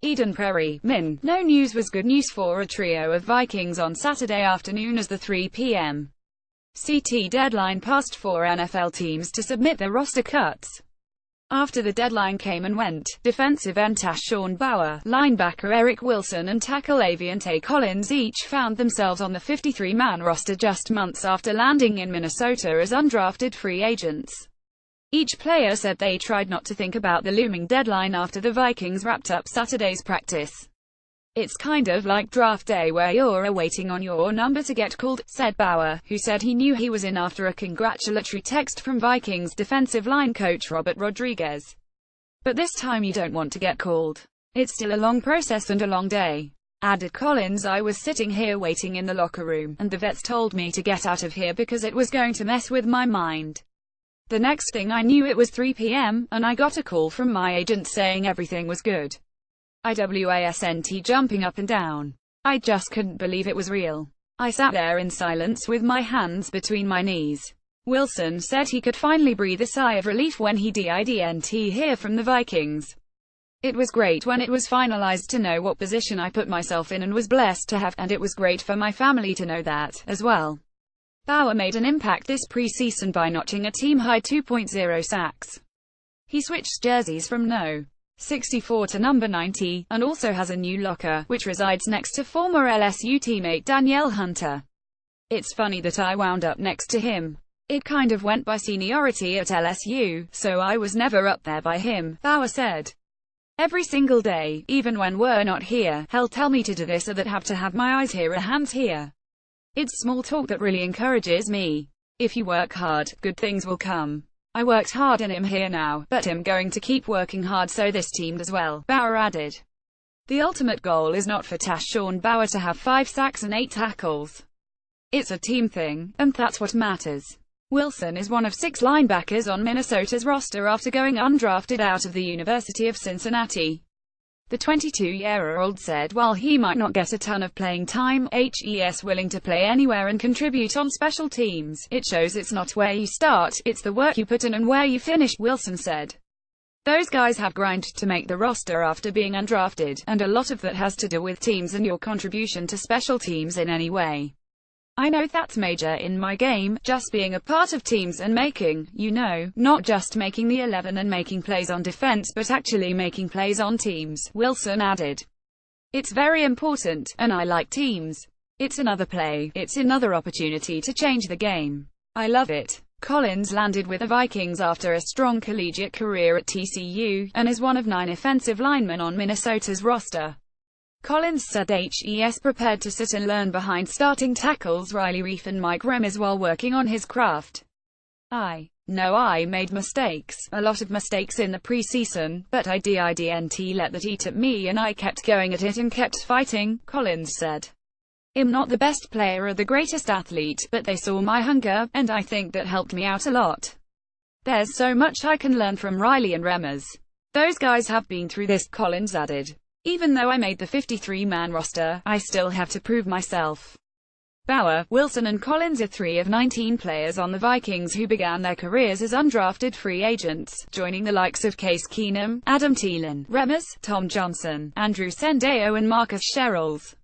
Eden Prairie, Min. No news was good news for a trio of Vikings on Saturday afternoon as the 3 p.m. CT deadline passed for NFL teams to submit their roster cuts. After the deadline came and went, defensive end Sean Bauer, linebacker Eric Wilson and tackle Aviante Collins each found themselves on the 53-man roster just months after landing in Minnesota as undrafted free agents. Each player said they tried not to think about the looming deadline after the Vikings wrapped up Saturday's practice. "It's kind of like draft day where you're waiting on your number to get called," said Bauer, who said he knew he was in after a congratulatory text from Vikings defensive line coach Robert Rodriguez. "But this time you don't want to get called. It's still a long process and a long day," added Collins. "I was sitting here waiting in the locker room, and the vets told me to get out of here because it was going to mess with my mind. The next thing I knew it was 3 p.m., and I got a call from my agent saying everything was good. I wasn't jumping up and down. I just couldn't believe it was real. I sat there in silence with my hands between my knees." Wilson said he could finally breathe a sigh of relief when he didn't hear from the Vikings. "It was great when it was finalized to know what position I put myself in and was blessed to have, and it was great for my family to know that, as well." Bauer made an impact this preseason by notching a team-high 2.0 sacks. He switched jerseys from No. 64 to number 90, and also has a new locker, which resides next to former LSU teammate Danielle Hunter. "It's funny that I wound up next to him. It kind of went by seniority at LSU, so I was never up there by him," Bauer said. "Every single day, even when we're not here, he'll tell me to do this or that, have to have my eyes here or hands here. It's small talk that really encourages me. If you work hard, good things will come. I worked hard and I'm here now, but I'm going to keep working hard so this team does well," Bauer added. "The ultimate goal is not for Sean Bauer to have 5 sacks and 8 tackles. It's a team thing, and that's what matters." Wilson is one of 6 linebackers on Minnesota's roster after going undrafted out of the University of Cincinnati. The 22-year-old said while he might not get a ton of playing time, he's willing to play anywhere and contribute on special teams. "It shows it's not where you start, it's the work you put in and where you finish," Wilson said. "Those guys have grind to make the roster after being undrafted, and a lot of that has to do with teams and your contribution to special teams in any way. I know that's major in my game, just being a part of teams and making, not just making the 11 and making plays on defense but actually making plays on teams," Wilson added. "It's very important, and I like teams. It's another play, it's another opportunity to change the game. I love it." Collins landed with the Vikings after a strong collegiate career at TCU, and is one of 9 offensive linemen on Minnesota's roster. Collins said he's prepared to sit and learn behind starting tackles Riley Reiff and Mike Remmers while working on his craft. "I know I made mistakes, a lot of mistakes in the preseason, but I didn't let that eat at me and I kept going at it and kept fighting," Collins said. "I'm not the best player or the greatest athlete, but they saw my hunger, and I think that helped me out a lot. There's so much I can learn from Riley and Remmers. Those guys have been through this," Collins added. "Even though I made the 53-man roster, I still have to prove myself." Bauer, Wilson and Collins are 3 of 19 players on the Vikings who began their careers as undrafted free agents, joining the likes of Case Keenum, Adam Thielen, Remmers, Tom Johnson, Andrew Sendejo and Marcus Sherrills.